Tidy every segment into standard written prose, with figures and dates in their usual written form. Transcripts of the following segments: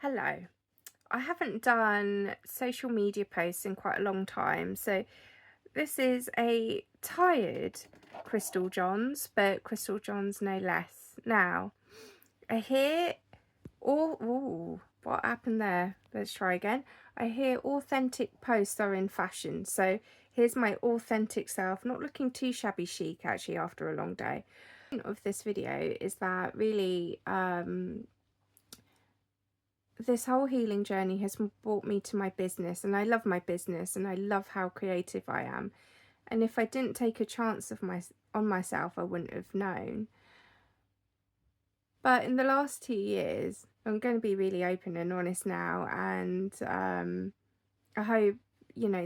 Hello. I haven't done social media posts in quite a long time, so this is a tired Crystal Johns, but Crystal Johns no less. Now, I hear all. Ooh, what happened there? Let's try again. I hear authentic posts are in fashion, so here's my authentic self, not looking too shabby chic actually after a long day. The point of this video is that really this whole healing journey has brought me to my business, and I love my business and I love how creative I am. And if I didn't take a chance on myself, I wouldn't have known. But in the last 2 years, I'm going to be really open and honest now, and I hope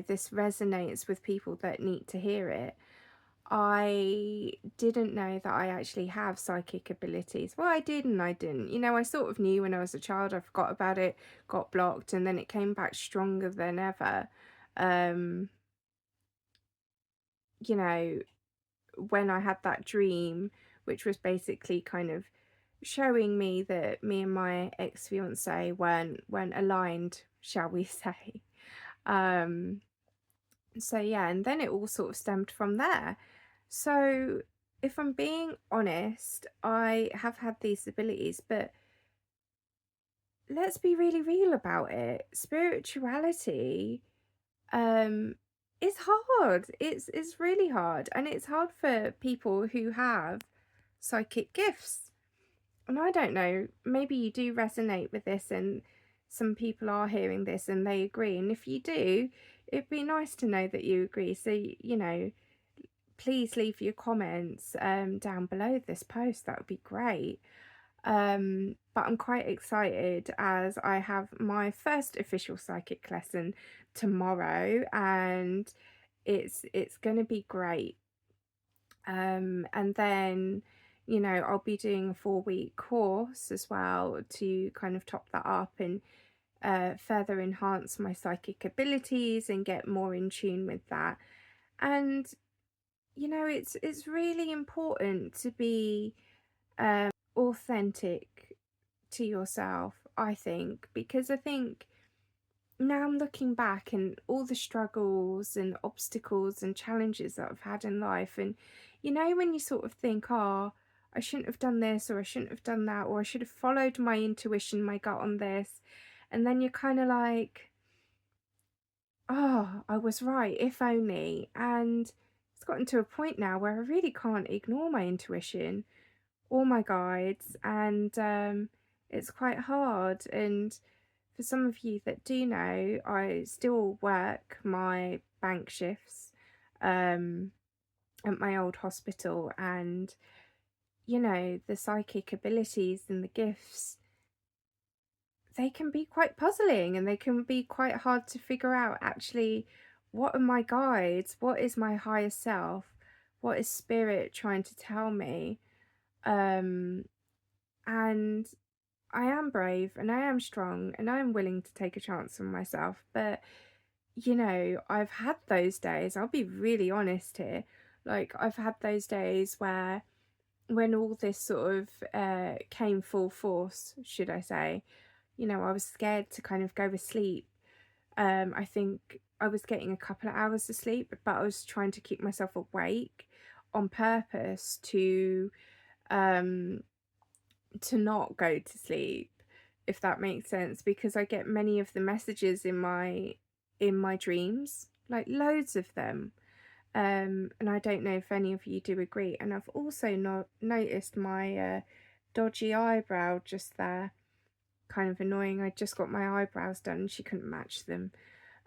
this resonates with people that need to hear it. I didn't know that I actually have psychic abilities. Well, I did and I didn't. I sort of knew when I was a child. I forgot about it, got blocked, and then it came back stronger than ever. Um, you know, when I had that dream, which was basically kind of showing me that me and my ex-fiance weren't aligned, shall we say. Um, so yeah, and then it all sort of stemmed from there. So if I'm being honest, I have had these abilities, but let's be really real about it. Spirituality is hard. It's really hard, and it's hard for people who have psychic gifts. And I don't know, maybe you do resonate with this, and some people are hearing this and they agree. And if you do, it'd be nice to know that you agree. So, please leave your comments down below this post. That would be great. But I'm quite excited as I have my first official psychic lesson tomorrow, and it's going to be great. And then I'll be doing a 4-week course as well to kind of top that up and further enhance my psychic abilities and get more in tune with that. And it's really important to be authentic to yourself, I think, because I think now I'm looking back and all the struggles and obstacles and challenges that I've had in life, and when you sort of think, oh, I shouldn't have done this, or I shouldn't have done that, or I should have followed my intuition, my gut on this, and then you're kind of like, oh, I was right, if only. And it's gotten to a point now where I really can't ignore my intuition or my guides, and it's quite hard. And for some of you that do know, I still work my bank shifts at my old hospital, and the psychic abilities and the gifts, they can be quite puzzling, and they can be quite hard to figure out actually what are my guides, what is my higher self, what is spirit trying to tell me. And I am brave and I am strong and I am willing to take a chance on myself, but I've had those days. I'll be really honest here. Like, I've had those days where when all this sort of came full force, should I say, I was scared to kind of go to sleep. I think I was getting a couple of hours of sleep, but I was trying to keep myself awake on purpose um to not go to sleep, if that makes sense, because I get many of the messages in my dreams, like loads of them. And I don't know if any of you do agree. And I've also not noticed my dodgy eyebrow just there. Kind of annoying. I just got my eyebrows done and she couldn't match them.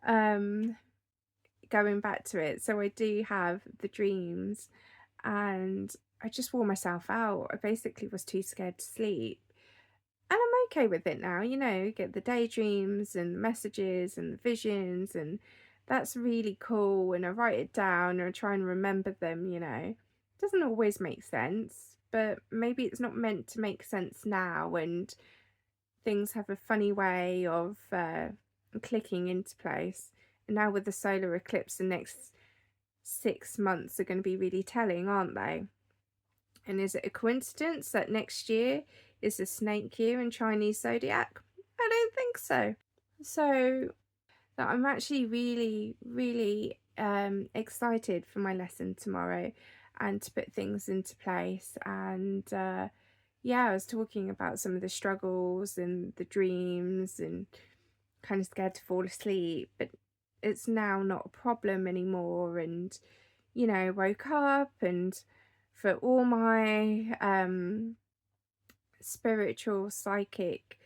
Going back to it, so I do have the dreams, and I just wore myself out. I basically was too scared to sleep. And I'm okay with it now, get the daydreams and the messages and the visions, and that's really cool. And I write it down or I try and remember them. It doesn't always make sense, but maybe it's not meant to make sense now, and things have a funny way of clicking into place. And now with the solar eclipse, the next 6 months are going to be really telling, aren't they? And is it a coincidence that next year is the snake year in Chinese zodiac? I I don't think so. So that I'm actually really, really excited for my lesson tomorrow and to put things into place. And yeah, I was talking about some of the struggles and the dreams and kind of scared to fall asleep, but it's now not a problem anymore. And, woke up and for all my spiritual, psychic,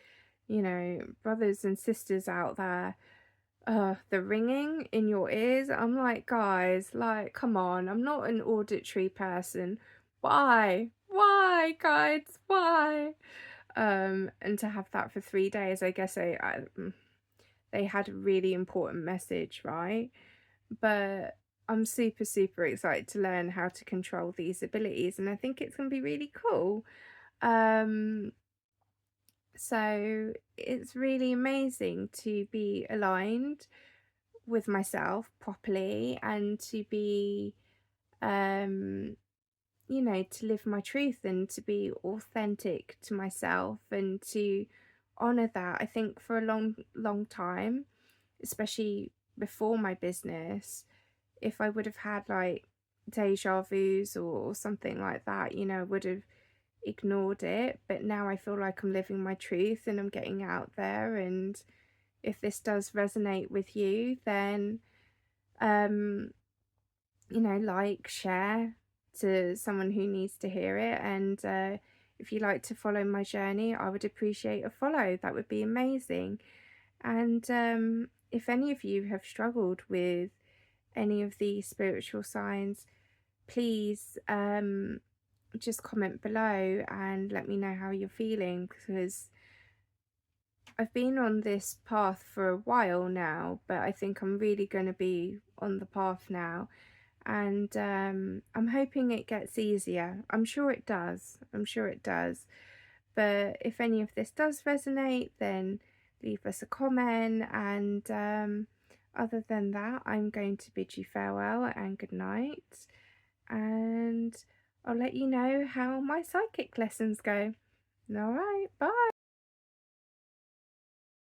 brothers and sisters out there, the ringing in your ears, I'm like, guys, like, come on, I'm not an auditory person. Why? Why, guys? Why? And to have that for 3 days, I guess they had a really important message, right? But I'm super, super excited to learn how to control these abilities, and I think it's gonna be really cool. Um, so it's really amazing to be aligned with myself properly and to be um to live my truth and to be authentic to myself and to honor that. I think for a long time, especially before my business, if I would have had like deja vus or something like that, I would have ignored it. But now I feel like I'm living my truth and I'm getting out there. And if this does resonate with you, then um like, share to someone who needs to hear it. And if you like to follow my journey, I would appreciate a follow. That would be amazing. And if any of you have struggled with any of the spiritual signs, please just comment below and let me know how you're feeling, because I've been on this path for a while now, but I think I'm really going to be on the path now. And I'm hoping it gets easier. I'm sure it does. I'm sure it does. But if any of this does resonate, then leave us a comment. And other than that, I'm going to bid you farewell and good night. And I'll let you know how my psychic lessons go. All right, bye.